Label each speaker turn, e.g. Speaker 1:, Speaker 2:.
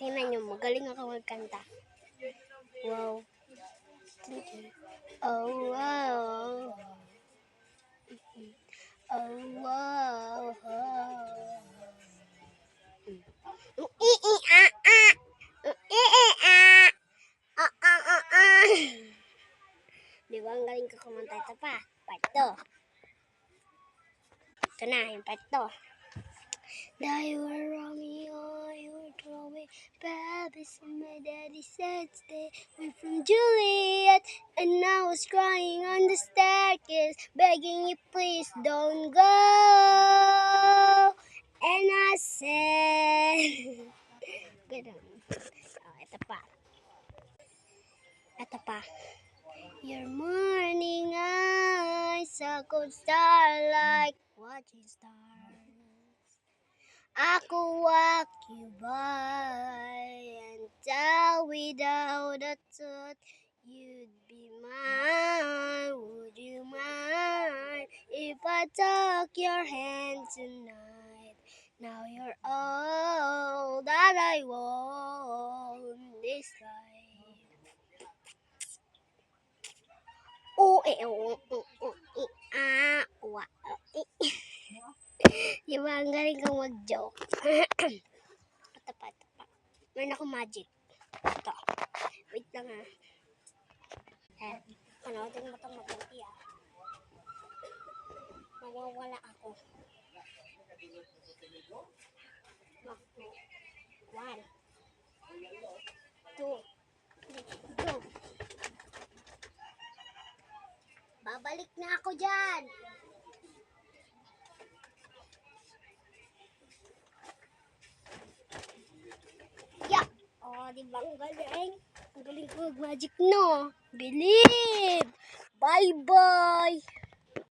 Speaker 1: Tingnan nyo, magaling ako magkanta. Wow. Oh, wow. Oh, wow. Di ba ang galing ko kumanta? Ito pa. Part 2. Ito na, yung part 2. Now you were Romeo, you were throwing babies, and my daddy said stay away from Juliet. And I was crying on the staircase, begging you please don't go. And I said, ganun. Oh, ito pa. Ito pa. Your morning eyes, a cold starlight, watching stars. I could walk you by and tell without a thought you'd be mine. Would you mind if I took your hand tonight? Now you're all that I want this life. Di ba ang galing kong mag-joke? Ito pa. Meron ako magic. Ito. Wait lang ha. Panoodin mo itong mabuti ha. Mawawala ako. 1, 2, 3, go! Babalik na ako dyan! Yeah! Oh, di ba ang galing? Ang galing ko mag-magic, no? Believe! Bye-bye!